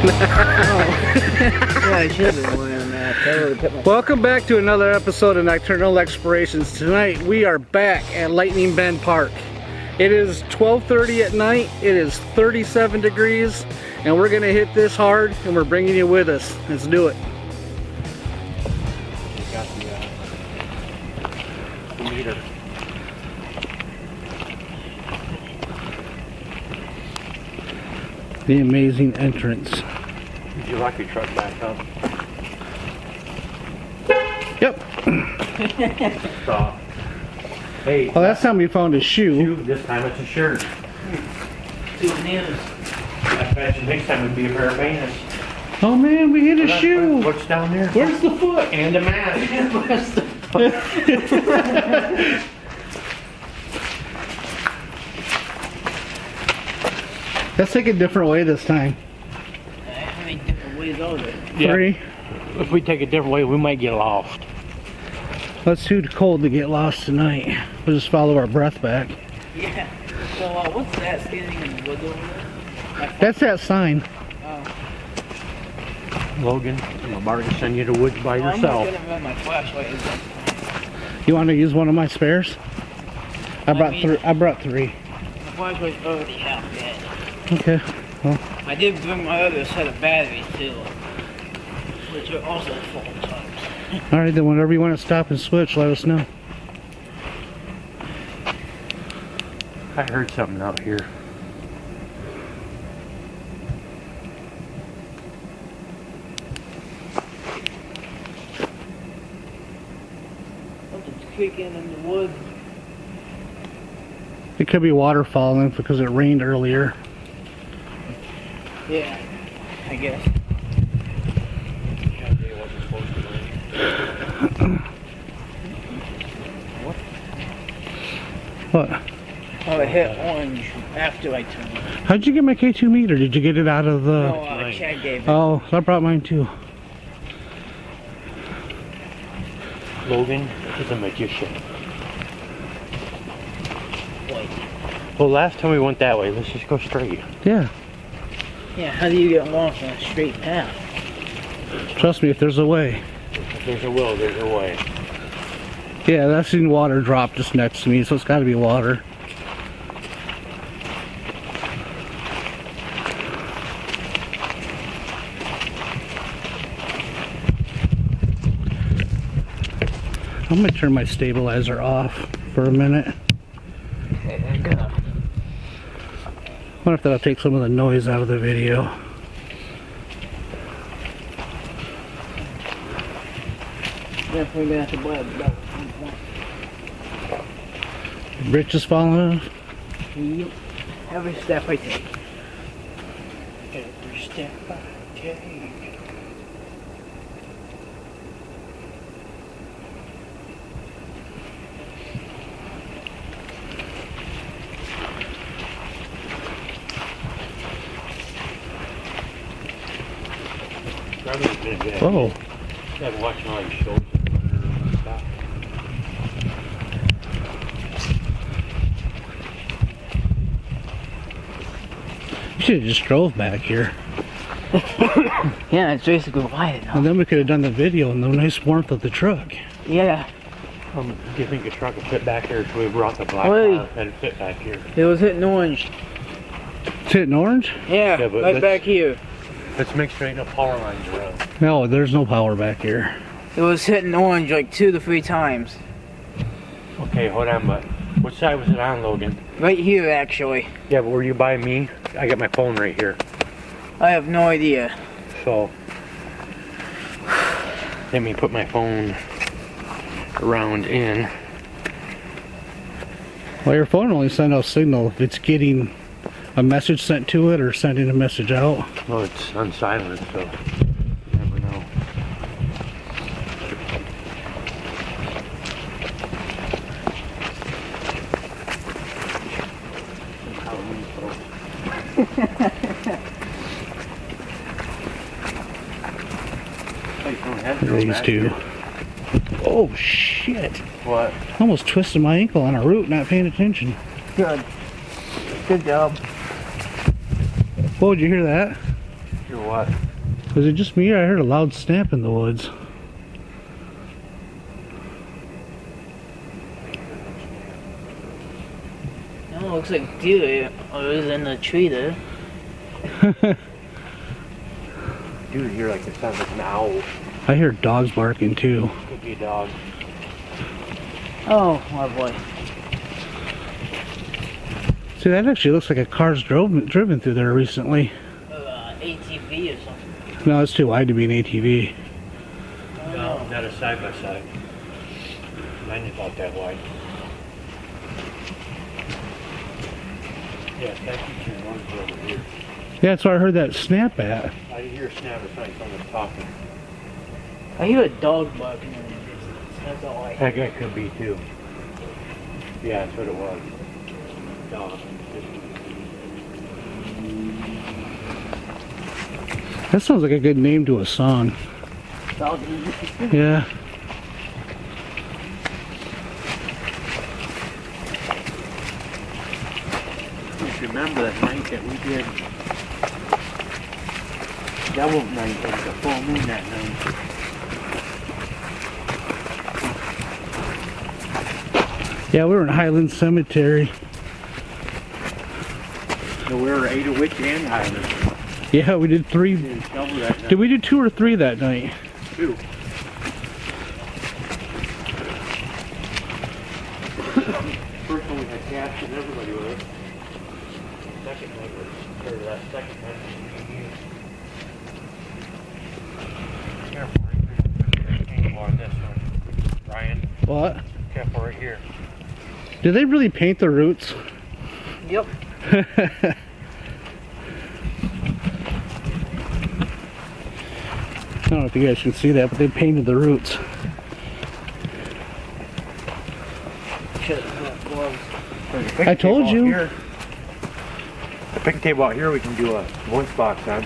Yeah, I should have been wearing that. Welcome back to another episode of Nocturnal Explorations. Tonight we are back at Lightning Bend Park. It is 12:30 at night. It is 37 degrees, and we're gonna hit this hard, and we're bringing you with us. Let's do it. Got the meter. The amazing entrance. Did you lock your truck back up? Yep. So, hey. Well, last time we found a shoe. This time it's a shirt. Two bananas. I bet you next time it'd be a pair of pants. Oh man, we hit a shoe. What's down there? Where's the foot? And a mask. Where's the Let's take a different way this time. How many different ways are there? Yeah. 3. If we take a different way, we might get lost. It's too cold to get lost tonight. We'll just follow our breath back. Yeah. So what's that standing in the woods over there? That's that sign. Logan, I'm about to send you to the woods by I'm yourself. not gonna run my flashlight. You want to use one of my spares? I brought 3. My flashlight's already out dead. Okay. Well, I did bring my other set of batteries too, which are also full times. all right, then whenever you want to stop and switch, let us know. I heard something out here. Something's creaking in the woods. It could be water falling because it rained earlier. Yeah, I guess. What? Oh, it hit orange after I turned it. How'd you get my K2 meter? Did you get it out of the... No, Chad gave it. Oh, I brought mine too. Logan is a magician. Wait. Well, last time we went that way, let's just go straight. Yeah. Yeah, how do you get lost on a straight path? Trust me, if there's a way. If there's a will, there's a way. Yeah, that's seen water drop just next to me, so it's got to be water. I'm going to turn my stabilizer off for a minute. Okay, there you go. I wonder if that'll take some of the noise out of the video. Definitely gonna have to buy a belt. Bridge is falling off. Yep. Every step I take. Every step I take. Whoa. I've been watching all these shows and stuff. You should have just drove back here. Yeah, it's basically quiet now. And then we could have done the video in the nice warmth of the truck. Yeah, Do you think the truck would fit back here if we brought the black Wait. car and fit back here? it was hitting orange. It's hitting orange? Yeah, Yeah, but right let's- back here. Let's make sure ain't no power lines around. No, there's no power back here. It was hitting orange like 2 to 3 times. Okay, hold on, but what side was it on, Logan? Right here, actually. Yeah, but were you by me? I got my phone right here. I have no idea. So, let me put my phone around in. Well, your phone only sends out signal if it's getting a message sent to it or sending a message out. Well, it's on silent, so you never know. These two. Oh shit! What? Almost twisted my ankle on a root, not paying attention. Good. Good job. Whoa, did you hear that? Or what? Was it just me or I heard a loud snap in the woods? No, it looks like deer. Oh, it was in the tree there. Dude, here like it sounds like an owl. I hear dogs barking too. Could be a dog. Oh, my boy. See, that actually looks like a car's driven through there recently. ATV or something. No, it's too wide to be an ATV. No, not a side by side. Mine is about that wide. Yeah, thank you to ones over here. Yeah, that's where I heard that snap at. I didn't hear a snap. It's like someone talking. I hear a dog barking in the distance. That's all I hear. That guy could be too. Yeah, that's what it was. Dog. That sounds like a good name to a song. Dog. Yeah. Just remember that night that we did double night, it was a full moon that night. Yeah, we were in Highland Cemetery. So we were Ada Witch and Highland. Yeah, we did 3. We did double that night. Did we do 2 or 3 that night? 2. First one we had Cash and everybody with us. Second night was, or that second night was you. Careful right here. On this one. Ryan, What? careful right here. Did they really paint the roots? Yep. I don't know if you guys can see that, but they painted the roots. Should have gloves. I told you. Here. The picnic table out here we can do a lunch box on.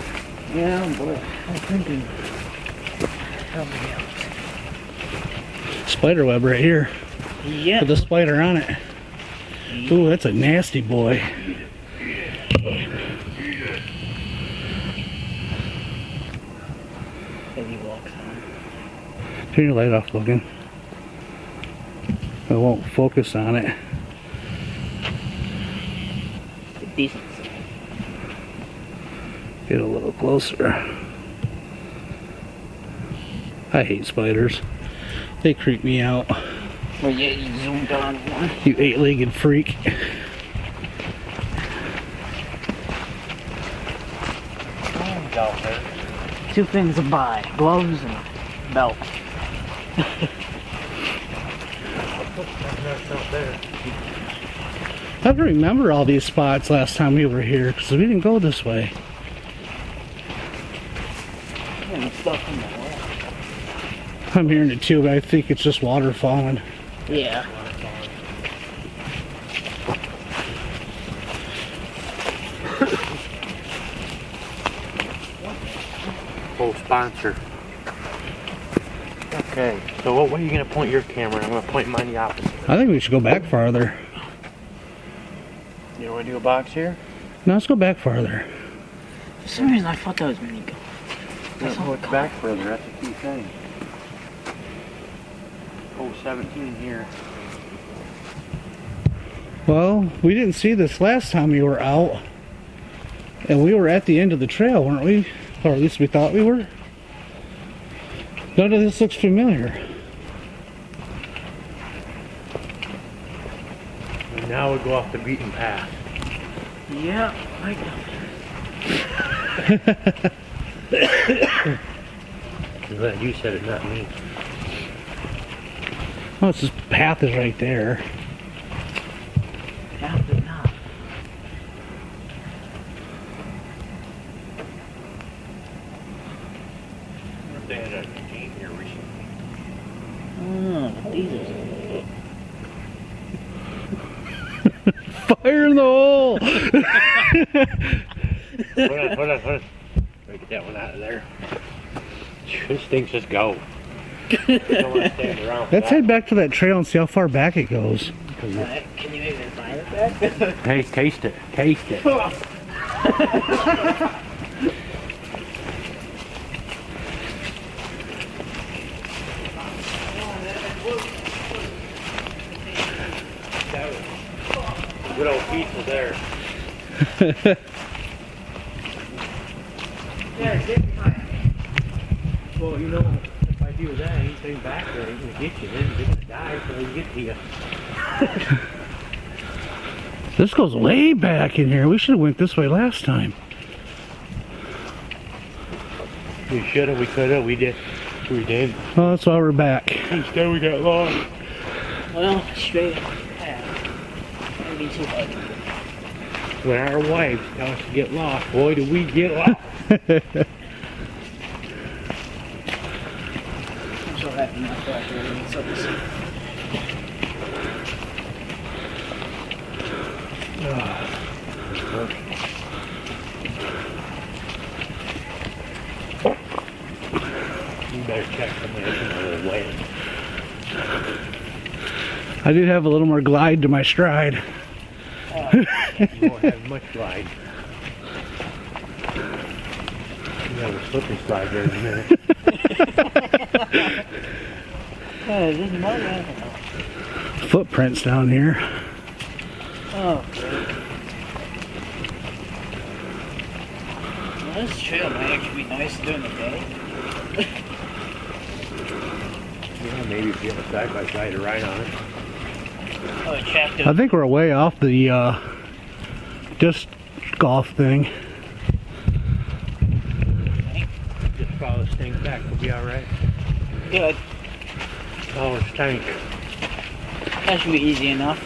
Yeah, but I'm thinking. Help me out. Spider web right here. Yeah. With the spider on it. Ooh, that's a nasty boy. Heavy walks on. Turn your light off, Logan. I won't focus on it. Decent. Get a little closer. I hate spiders. They creep me out. Well, yeah, you zoomed on one. You 8-legged freak. Out there. 2 things to buy: gloves and belt. I don't remember all these spots last time we were here because we didn't go this way. And stuff in the wall. I'm hearing it too, but I think it's just water falling. Yeah. Full sponsor. Okay, so what way are you going to point your camera? I'm going to point mine the opposite. I think we should go back farther. You want to do a box here? No, let's go back farther. For some reason, I thought that was Minico. That's all Look back further, that's the key thing. Oh, 17 here. Well, we didn't see this last time we were out. And we were at the end of the trail, weren't we? Or at least we thought we were. None of this looks familiar. And now we go off the beaten path. Yeah, I know. I'm glad you said it, not me. Oh, it's this path is right there. Yeah, but not. They had a game here recently. Oh, these are. Fire in the hole! Hold on. Get that one out of there. This thing's just go. Don't want to stand around for Let's that. head back to that trail and see how far back it goes. Can you make me find it back? Hey, taste it. Taste it. Good old pizza there. Yeah, get behind me. Well, you know, if I do that, anything back there, he's gonna get you. Then he's gonna die before he gets to you. This goes way back in here. We should have went this way last time. We should have, we could have, we did. We did. Oh, that's why we're back. Instead we got lost. Well, straight up. Maybe too hard. When our wives tell us to get lost, boy, do we get lost. I'm so happy my back there means something. You better check something a little way. I do have a little more glide to my stride. You won't have much glide. You have a slippery slide there in a minute. Is this mud? I don't know. Footprints down here. Oh, great. Well, this trail might actually be nice during the day. Yeah, maybe if you have a side by side to ride on it. Oh, attractive. I think we're way off the disc golf thing. Just follow this thing back, we'll be alright. Good. Oh, it's tank. That should be easy enough.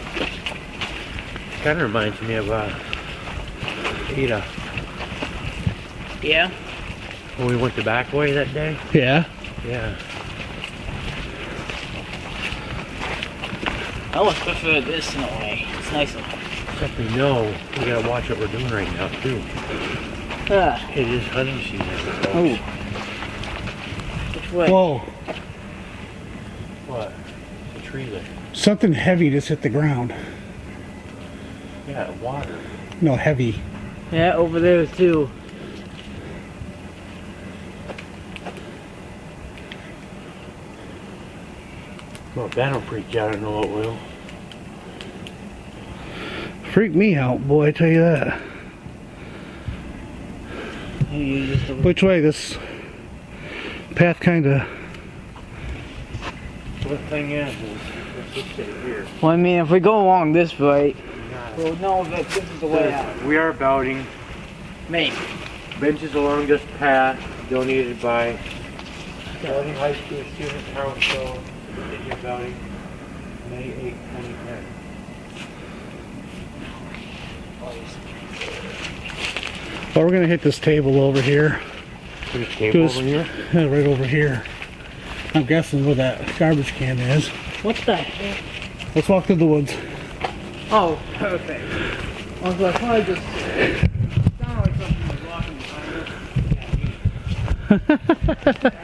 Kind of reminds me of Ada. Yeah? When we went the back way that day. Yeah. Yeah. I almost prefer this in a way. It's nicer. Except we know we gotta watch what we're doing right now too. Ah. It is hunting season, folks. Oh. Which way? Whoa. What? The tree there. Something heavy just hit the ground. Yeah, water. No, heavy. Yeah, over there too. Well, if that'll freak you out, I don't know what will. Freaked me out, boy, I tell you that. You just a Which way? This path kind of... The thing is let's just sit here. Well, I mean, if we go along this way, we'll know that this is the way out. We are bouting Maybe. benches along this path donated by Bouting High School Student Council. Virginia Bouting, May 8, 2010. Well, we're going to hit this table over here. There's a table Just- over here. Right over here. I'm guessing where that garbage can is. What the heck? Let's walk through the woods. Oh, perfect. I was like, probably just sounded like something was walking behind us.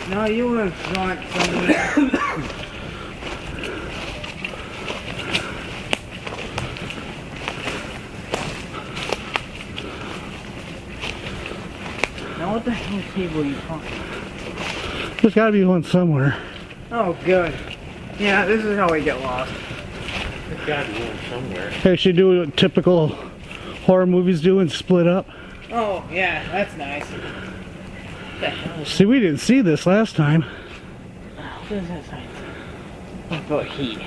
No, you were drunk somewhere. Now what the hell table are you talking about? There's got to be one somewhere. Oh, good. Yeah, this is how we get lost. There's got to be one somewhere. Hey, should do what typical horror movies do and split up. Oh, yeah, that's nice. What the hell is See, we didn't see this last time. what is that sign? What about heat?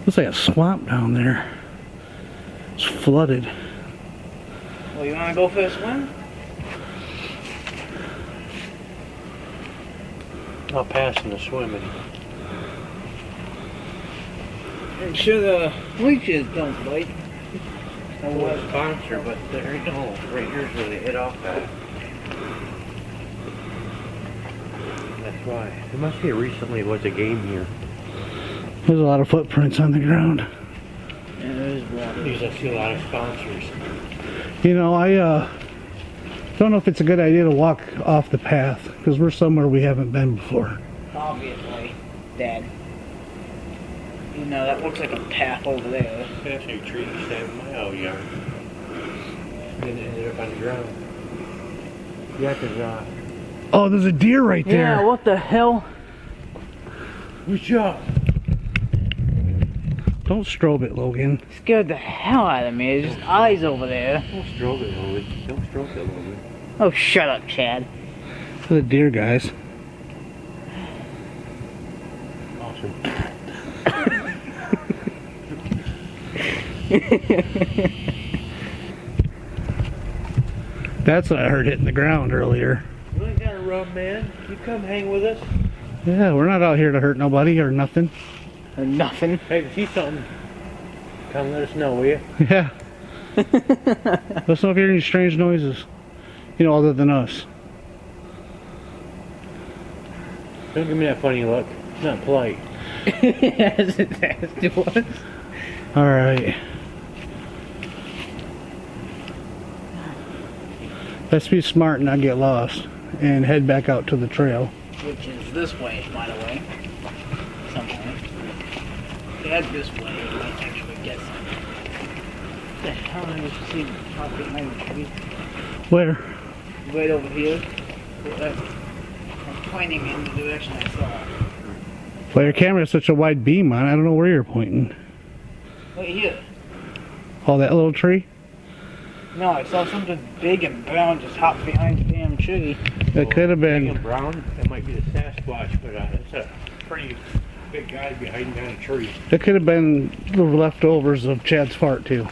Looks like a swamp down there. It's flooded. Well, you want to go for a swim? Not passing the swimming. Make sure the leeches don't bite. I was a sponsor, but there you go. Right here's where they hit off at. That's why. There must be recently was a game here. There's a lot of footprints on the ground. Yeah, there's water. These I see a lot of sponsors. You know, I don't know if it's a good idea to walk off the path because we're somewhere we haven't been before. Obviously, Dad. You know, that looks like a path over there. That's a tree standing in my old yard. And then it ended up on the ground. Yeah, because Oh, there's a deer right there. Yeah, what the hell? Good job. Don't strobe it, Logan. Scared the hell out of me. There's just eyes over there. Don't stroke it, Logan. Don't stroke it, Logan. Oh, shut up, Chad. For the deer guys. Awesome. That's what I heard hitting the ground earlier. You ain't got a rub, man. You come hang with us. Yeah, we're not out here to hurt nobody or nothing. Or nothing. Hey, if you see something, come let us know, will you? Yeah. Let us know if you hear any strange noises. You know, other than us. Don't give me that funny look. It's not polite. As it was. Alright. Let's be smart and not get lost. And head back out to the trail. Which is this way, by the way. Somewhere. Head this way, you might actually get something. What the hell did I just see top behind the tree? Where? Right over here. I'm pointing in the direction I saw. Well, your camera has such a wide beam on it, I don't know where you're pointing. Right here. Oh, that little tree? No, I saw something big and brown just hop behind the damn tree. That could have Big been. and brown, that might be the Sasquatch, but it's a pretty big guy behind down a tree. It could have been the leftovers of Chad's fart too.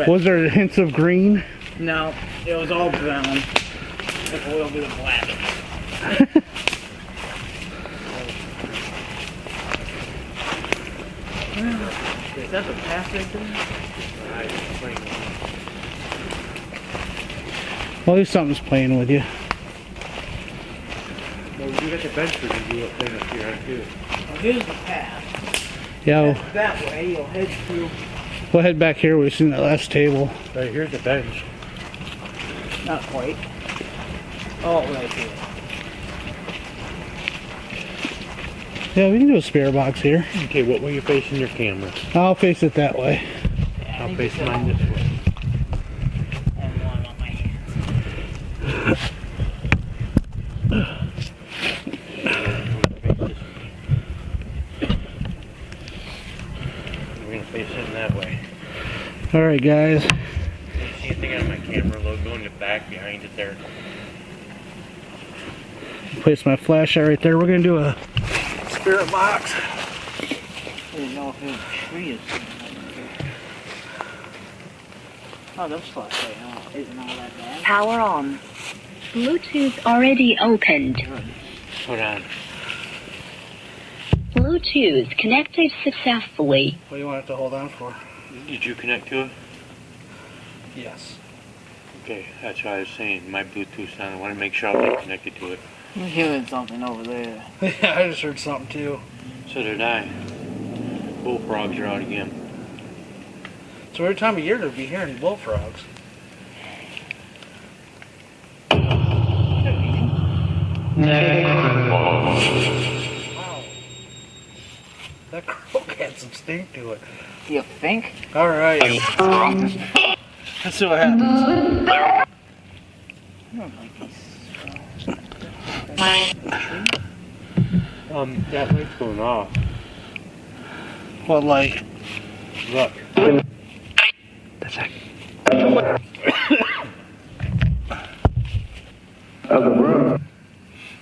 Was there hints of green? No, it was all brown. With a little bit of black. Is that the path right there? Well, at least something's playing with you. Well, you got the bench for you do a thing up here, too. Well, here's the path. Yeah, That's that way, you'll head through. we'll head back here. We've seen that last table. Right, here's the bench. Not quite. Oh, right here. Yeah, we can do a spare box here. Okay, what way you facing your camera? I'll face it that way. Yeah, I I'll think face it's mine this way. and one on my hands. We're gonna face it in that way. Alright, guys. You see anything on my camera logo in the back behind it there? Place my flashlight right there. We're going to do a spirit box. I didn't know if there's a tree or something. Oh, that's flashlight. Oh, isn't all that bad. Power on. Bluetooth already opened. Hold on. Bluetooth connected successfully. What do you want it to hold on for? Did you connect to it? Yes. Okay, that's what I was saying. My Bluetooth's on. I want to make sure I'm connected to it. I'm hearing something over there. Yeah, I just heard something too. So did I. Bullfrogs are out again. It's a weird time of year to be hearing bullfrogs. Wow. That croak had some stink to it. You think? Alright. Let's see what happens. I don't like these. That light's going off. What light? Look. That's it.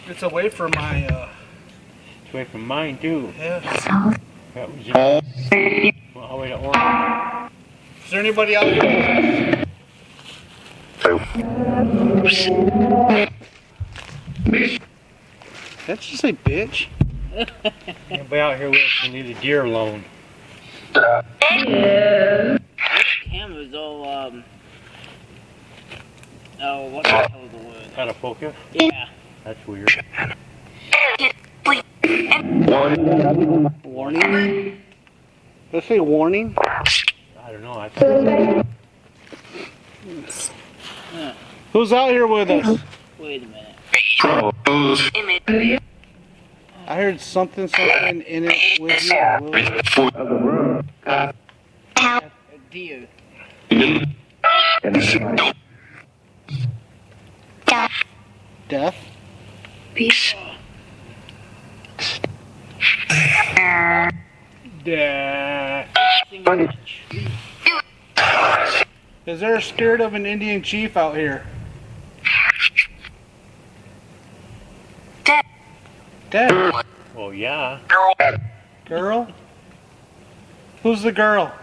It's away from my, It's away from mine, too. yeah. That was well, all the way to orange. Is there anybody out here? That's just say bitch. Anybody out here with us who need a deer loan? Camera's all, oh, what the hell is the word? Out of focus? Yeah. That's weird. Warning? Let's say warning. I don't know. I thought Who's out here with us? Wait a minute. I heard something in it with you. A deer. Death? Is there a spirit of an Indian chief out here? Dead. Well, yeah. Girl? Who's the girl?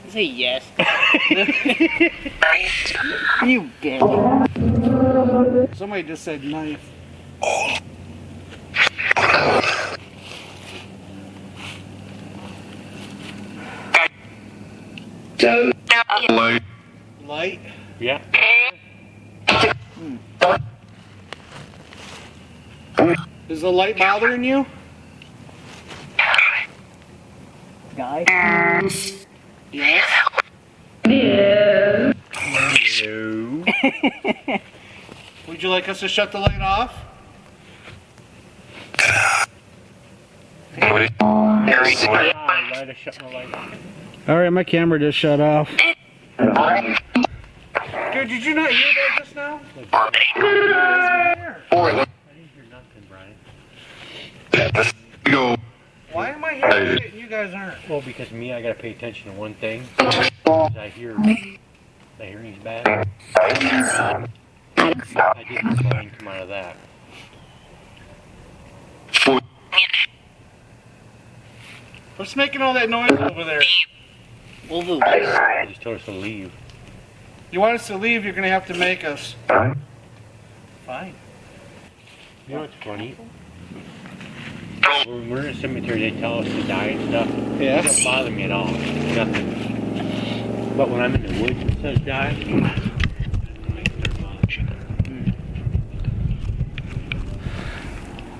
Say yes. You bitch. Somebody just said knife. Light? Yeah. Is the light bothering you? Guy? Yes. No. Would you like us to shut the light off? Alright, my camera just shut off. Dude, did you not hear that just now? I didn't hear nothing, Brian. Why am I hearing shit and you guys aren't? Well, because me, I gotta pay attention to one thing. I hear the hearing's bad. I didn't Brian come out of that. What's making all that noise over there? I just told us to leave. You want us to leave, you're gonna have to make us. Fine. You know what's funny? When we're in a cemetery, they tell us to die and stuff. Yeah. It doesn't bother me at all. Nothing. But when I'm in the woods and it says die,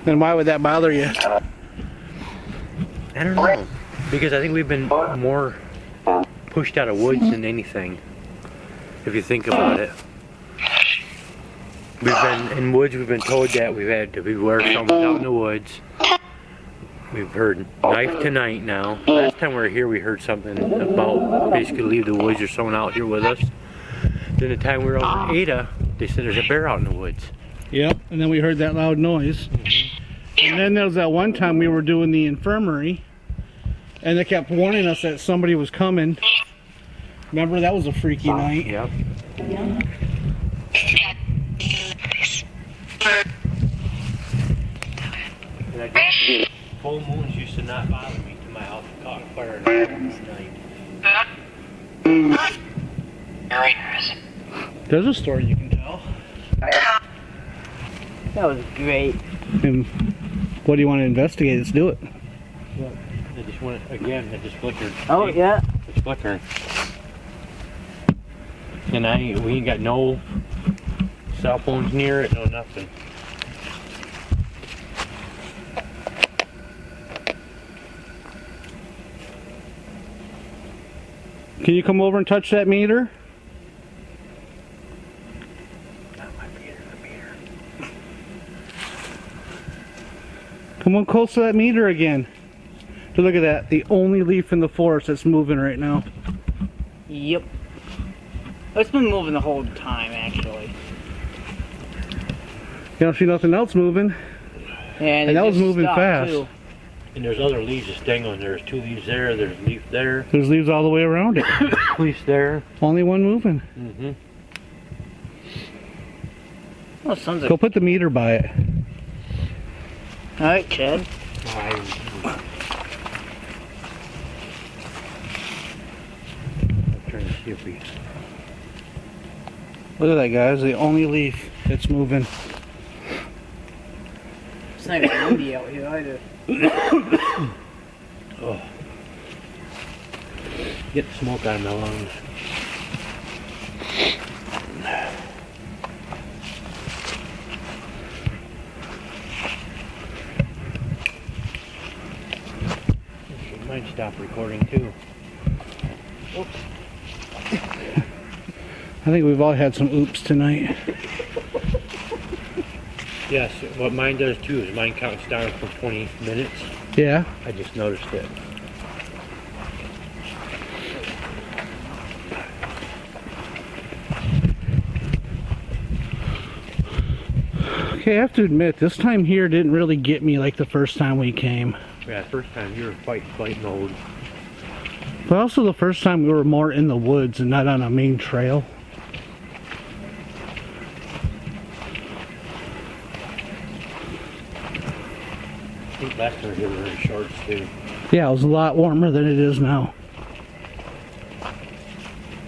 Then why would that bother you? I don't know. Because I think we've been more pushed out of woods than anything. If you think about it. We've been in woods, we've been told that we've had to beware someone out in the woods. We've heard knife tonight now. Last time we were here, we heard something about basically leave the woods or someone out here with us. Then the time we were over in Ada, they said there's a bear out in the woods. Yep, and then we heard that loud noise. And then there was that one time we were doing the infirmary, and they kept warning us that somebody was coming. Remember, that was a freaky night. Yep. And I guess full moons used to not bother me till my house caught fire in the night. There's a story you can tell. That was great. And what do you want to investigate? Let's do it. Look, I just went again. It just flickered. Oh, yeah. It's flickering. And we ain't got no cell phones near it, no nothing. Can you come over and touch that meter? Not my meter, the meter. Come on close to that meter again. So look at that. The only leaf in the forest that's moving right now. Yep. It's been moving the whole time, actually. You don't see nothing else moving. And that was moving fast. Too. And there's other leaves just dangling. There's 2 leaves there, there's a leaf there. There's leaves all the way around it. Leaves there. Only one moving. Mm-hmm. Oh, sounds like... Go put the meter by it. Alright, Chad. I'm trying to see if we... Look at that, guys. The only leaf that's moving. It's not even windy out here either. Oh. Get the smoke out of my lungs. It might stop recording too. Oops. I think we've all had some oops tonight. Yes, what mine does too is mine counts down from 20 minutes. Yeah. I just noticed it. Okay, I have to admit, this time here didn't really get me like the first time we came. Yeah, first time you were fight mode. But also the first time we were more in the woods and not on a main trail. I think last time we were in shorts too. Yeah, it was a lot warmer than it is now.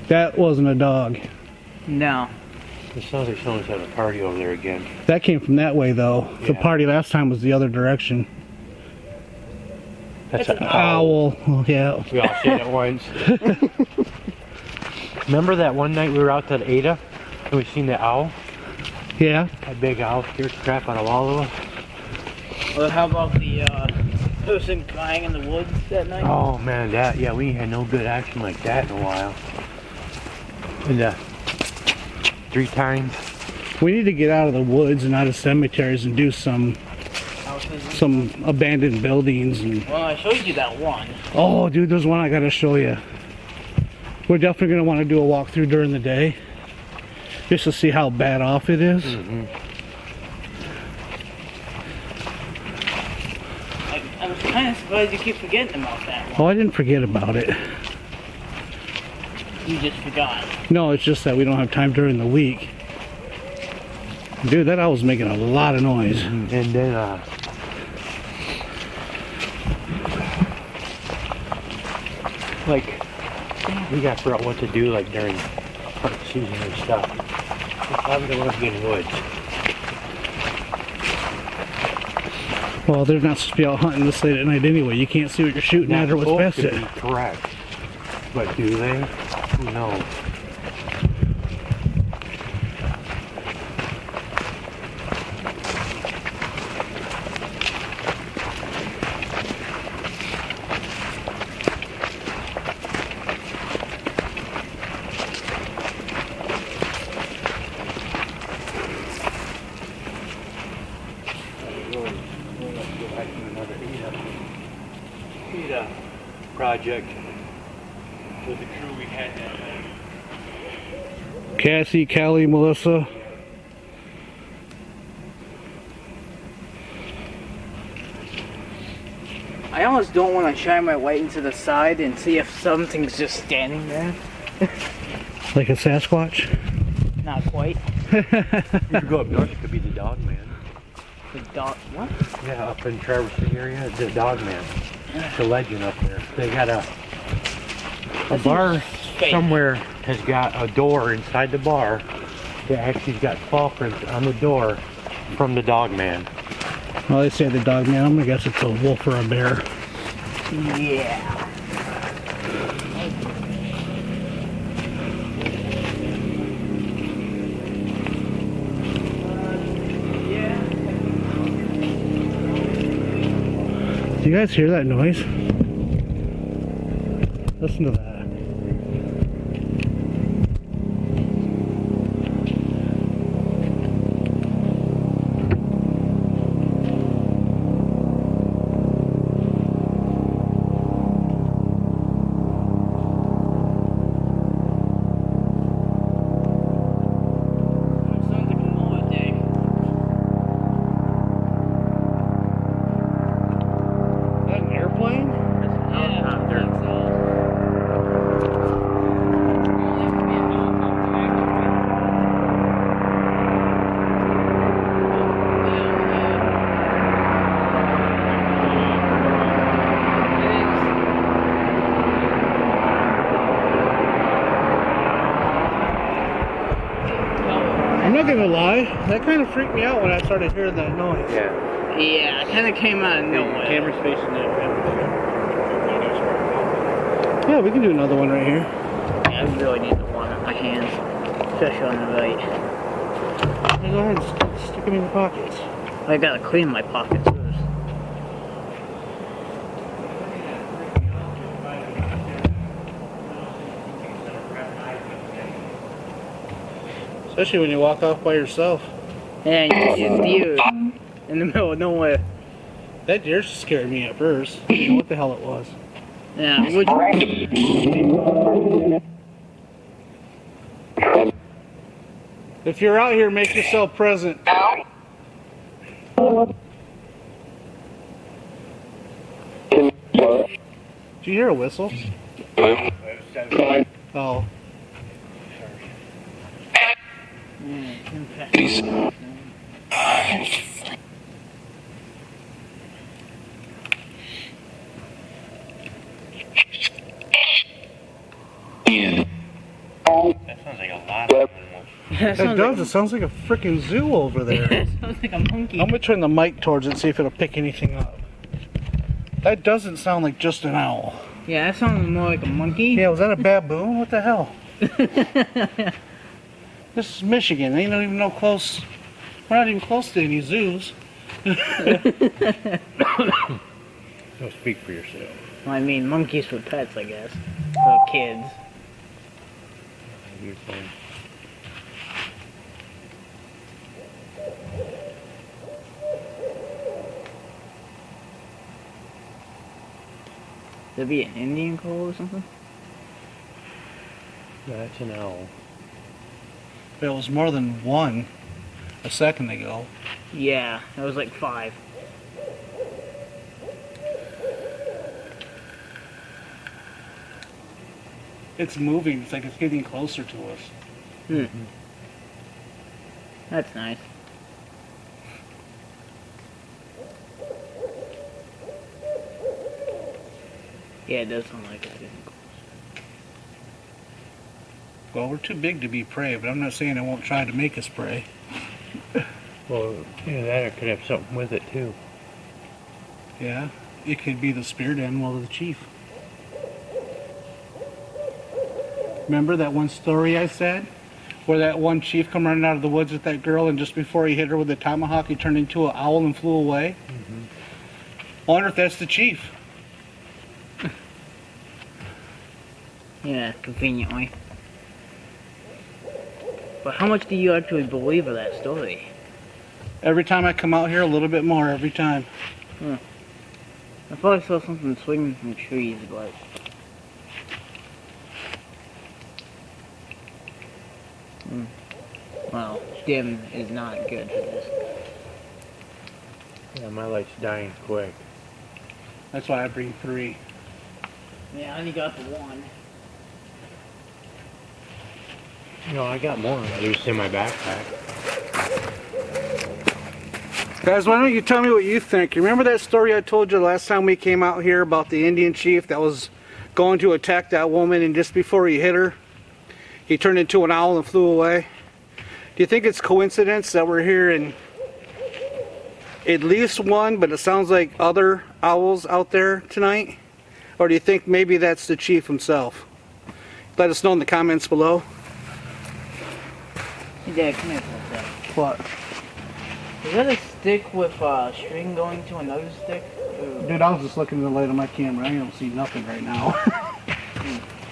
That wasn't a dog. No. It sounds like someone's having a party over there again. That came from that way though. The Yeah. party last time was the other direction. That's It's an an Owl. Oh, yeah. We all said it once. Remember that one night we were out to Ada and we seen the owl? Yeah. That big owl scared the crap out of all of us. Well, how about the person crying in the woods that night? Oh man, yeah, we had no good action like that in a while. And 3 times. We need to get out of the woods and out of cemeteries and do some abandoned buildings. And Well, I showed you that one. oh, dude, there's one I gotta show you. We're definitely gonna want to do a walkthrough during the day, just to see how bad off it is. Mm-hmm. I was kind of surprised you keep forgetting about that one. Oh, I didn't forget about it. You just forgot. No, it's just that we don't have time during the week. Dude, that owl's making a lot of noise. And then like we got to figure out what to do like during hunt season and stuff. We're probably gonna want to get in the woods. Well, they're not supposed to be out hunting this late at night anyway. You can't see what you're shooting at or what's Supposed past to it. be correct. But do they? Who knows? PETA project with the crew we had that night. Cassie, Callie, Melissa. I almost don't want to shine my light into the side and see if something's just standing there. Like a Sasquatch? Not quite. If you go up north, it could be the dog man. The dog. What? Yeah, up in Traversing area, the dog man. It's a legend up there. They got a bar fake. somewhere has got a door inside the bar that actually's got claw prints on the door from the dog man. Well, they say the dog man. I'm gonna guess it's a wolf or a bear. Yeah. Do you guys hear that noise? Listen to that. Sounds like a mower day. Is that an airplane? I'm not gonna lie, that kind of freaked me out when I started hearing that noise. Yeah. Yeah, it kind of came out of nowhere. Camera's facing that way. Yeah, we can do another one right here. Yeah, I really need to warm up my hands, especially on the right. Hey, go ahead and stick them in your pockets. I gotta clean my pockets first. Especially when you walk off by yourself. And you see a deer in the middle of nowhere. That deer scared me at first. I didn't know what the hell it was. Yeah, which, If you're out here, make yourself present. you hear a whistle? Oh. That sounds like a lot of animals. It does. It sounds like a freaking zoo over there. It sounds like a monkey. I'm gonna turn the mic towards it and see if it'll pick anything up. That doesn't sound like just an owl. Yeah, that sounds more like a monkey. Yeah, was that a baboon? What the hell? This is Michigan. Ain't not even no close. We're not even close to any zoos. Don't speak for yourself. Well, I mean, monkeys for pets, I guess. For kids. You're fine. There be an Indian call or something? That's an owl. There was more than one a second ago. Yeah, it was like 5. It's moving. It's like it's getting closer to us. Hmm. That's nice. Yeah, it does sound like it. Well, we're too big to be prey, but I'm not saying I won't try to make us prey. Well, yeah, that or could have something with it too. Yeah, it could be the spirit animal of the chief. Remember that one story I said? Where that one chief come running out of the woods with that girl, and just before he hit her with the tomahawk, he turned into an owl and flew away? Mm-hmm. I wonder if that's the chief. Yeah, conveniently. But how much do you actually believe of that story? Every time I come out here, a little bit more every time. I probably saw something swinging from trees, but... Well, dim is not good for this. Yeah, my light's dying quick. That's why I bring 3. Yeah, I only got the 1. No, I got more. At least in my backpack. Guys, why don't you tell me what you think? You remember that story I told you last time we came out here about the Indian chief that was going to attack that woman, and just before he hit her, he turned into an owl and flew away? Do you think it's coincidence that we're hearing at least one, but it sounds like other owls out there tonight? Or do you think maybe that's the chief himself? Let us know in the comments below. Hey, Dad, come here for a sec. What? Is that a stick with string going to another stick? Or... Dude, I was just looking at the light on my camera. I don't see nothing right now.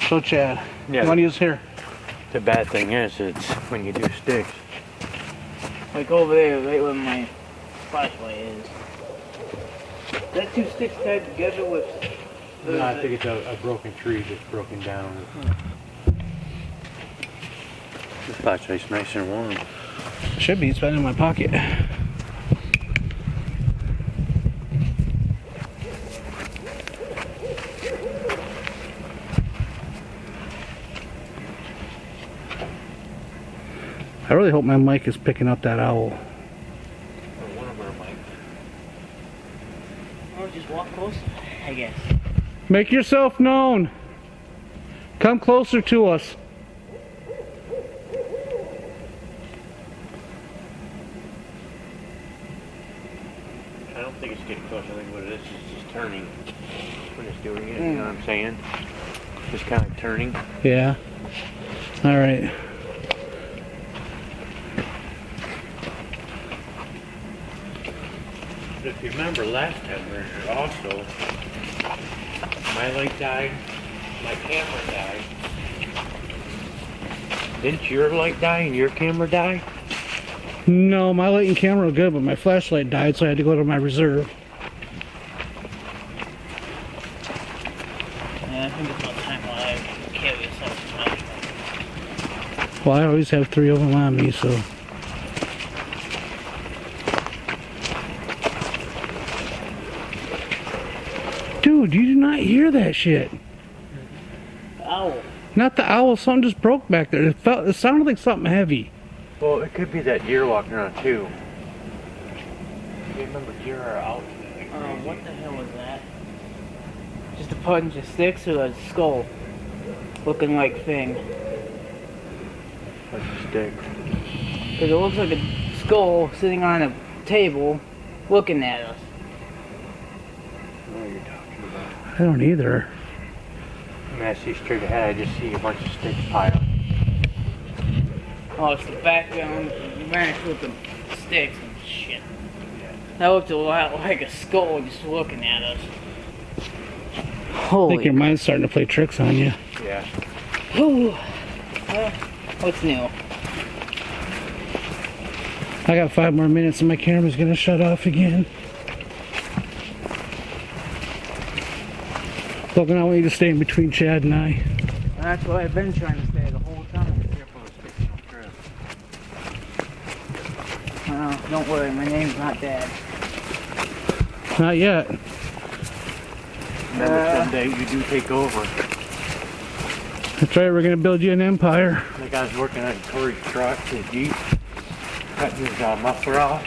So, Chad, Yeah. you want to use here? The bad thing is, it's when you do sticks. Like over there, right where my flashlight is. Is that 2 sticks tied together with... No, I think it's a broken tree that's broken down. This flashlight's nice and warm. Should be. It's been in my pocket. I really hope my mic is picking up that owl. One of our mics. Or just walk close, I guess. Make yourself known. Come closer to us. I don't think it's getting close. I think what it is just turning. When it's doing it, you know what I'm saying? Just kind of turning. Yeah. All right. If you remember last time we were here also, my light died, my camera died. Didn't your light die and your camera die? No, my light and camera are good, but my flashlight died, so I had to go to my reserve. Yeah, I think it's about time while I carry this out flashlight. Well, I always have 3 of them on me, so. Dude, you do not hear that shit. Owl. Not the owl, something just broke back there. It sounded like something heavy. Well, it could be that deer walking around too. You remember deer are out. What the hell was that? Just a bunch of sticks or a skull? Looking like thing. Bunch of sticks. Because it looks like a skull sitting on a table looking at us. I know what you're talking about. I don't either. I mean, I see straight ahead, I just see a bunch of sticks piled. Oh, it's the background matched with the sticks and shit. That looked a lot like a skull just looking at us. I Holy. think your mind's starting to play tricks on you. Yeah. Ooh. What's new? I got 5 more minutes and my camera's gonna shut off again. Logan, I want you to stay in between Chad and I. That's what I've been trying to say the whole time. Don't worry, my name's not Dad. Not yet. Remember, someday you do take over. That's right, we're gonna build you an empire. Like I was working on Corey's truck, his Jeep, cutting his muffler off,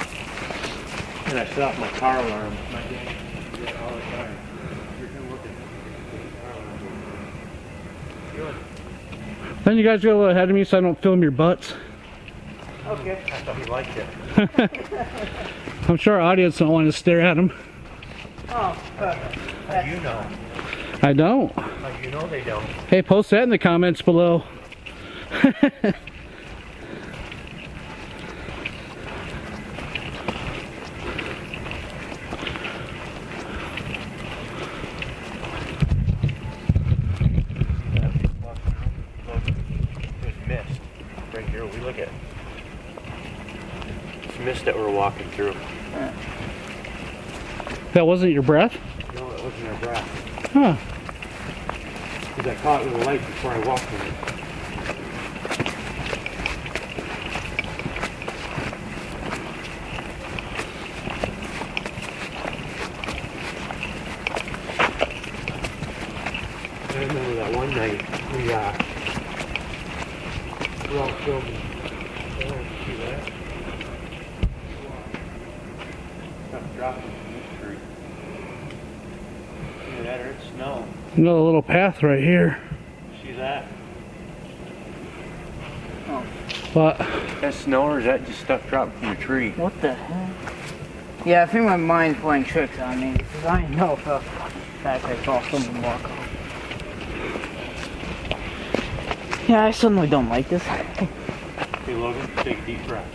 and I set off my car alarm. My dad did it all the time. You're gonna work at Then you guys go a little ahead of me so I don't film your butts. Okay. I thought he liked it. I'm sure our audience don't want to stare at them. Oh, perfect. How do you know? I don't. How do you know they don't? Hey, post that in the comments below. There's mist right here. We look at it's mist that we're walking through. That wasn't your breath? No, it wasn't our breath. Huh. Because I caught it with a light before I walked in it. I remember that one night we were all filming. See that? Stuff dropping from the tree. See that, or it's snow. Another little path right here. See that? But That snow, or is that just stuff dropping from the tree? What the hell? Yeah, I think my mind's playing tricks on me because I know for a fact I saw someone walk off. Yeah, I suddenly don't like this. Hey Logan, take a deep breath.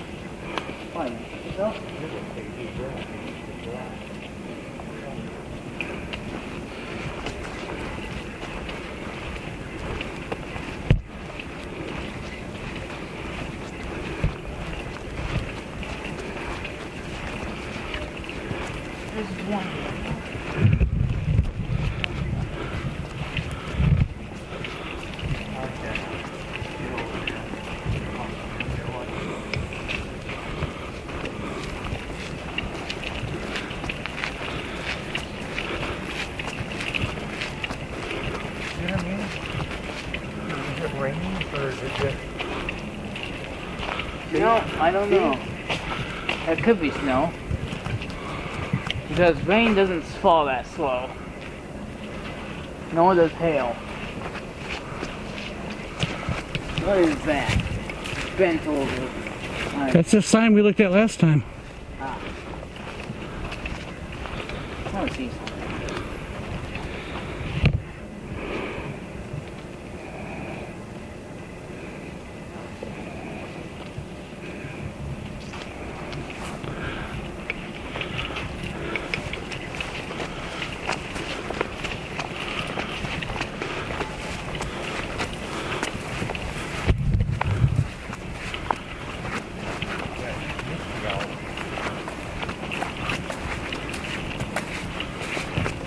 Fine. Take a deep breath. There's one. You know, I don't know. That could be snow. Because rain doesn't fall that slow. Nor does hail. What is that? It's bent over. that's the sign we looked at last time. I want to see something.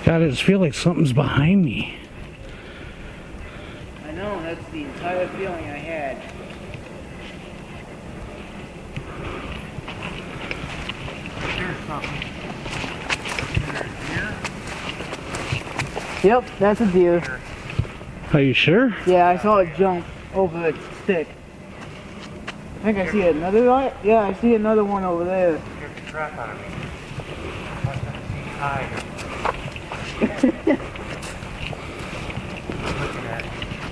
God, I just feel like something's behind me. I know, that's the entire feeling I had. There's something. There's here. Yep, that's a deer. Are you sure? Yeah, I saw it jump over the stick. I think I see another one. Yeah, I see another one over there. Scared the crap out of me. Hi. Looking at it.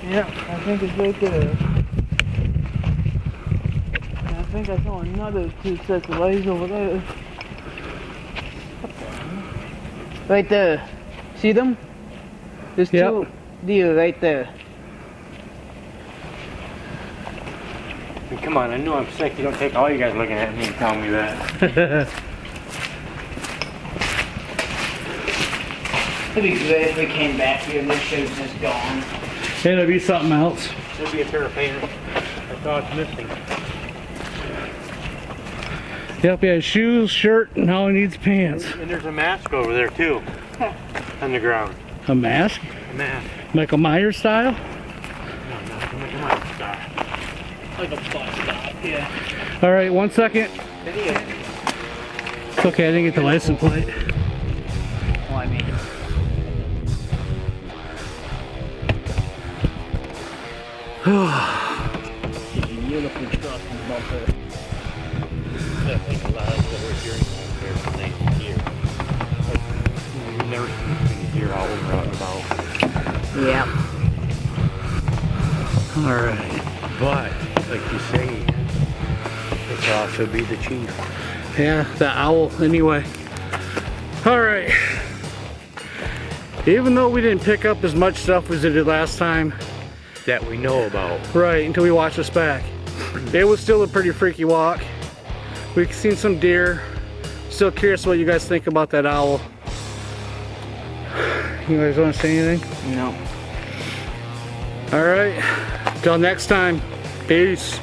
Yeah, I think it's right there. And I think I saw another 2 sets of eyes over there. Right there. See them? There's Yep. 2 deer right there. I mean, come on, I know I'm sick. You don't take all you guys looking at me and telling me that. It'd be good if we came back here and this shit's just gone. It'll be something else. There'll be a pair of pants. I thought it's missing. Yep, he has shoes, shirt, and now he needs pants. And there's a mask over there too. On the ground. A mask? A mask. Michael Myers style? No, come on, stop. Like a bus stop, yeah. All right, 1 second. Video. It's okay, I didn't get the license plate. Oh, I mean. Beautiful truck and bumper. I think a lot of what we're hearing out there is nice deer. Like, we've never seen any deer out and about. Yeah. All right. But, like you say, it could also be the chief. Yeah, the owl, anyway. All right. Even though we didn't pick up as much stuff as we did last time, That we know about. right, until we watched this back, it was still a pretty freaky walk. We've seen some deer. Still curious what you guys think about that owl. You guys want to say anything? No. All right. Till next time. Peace.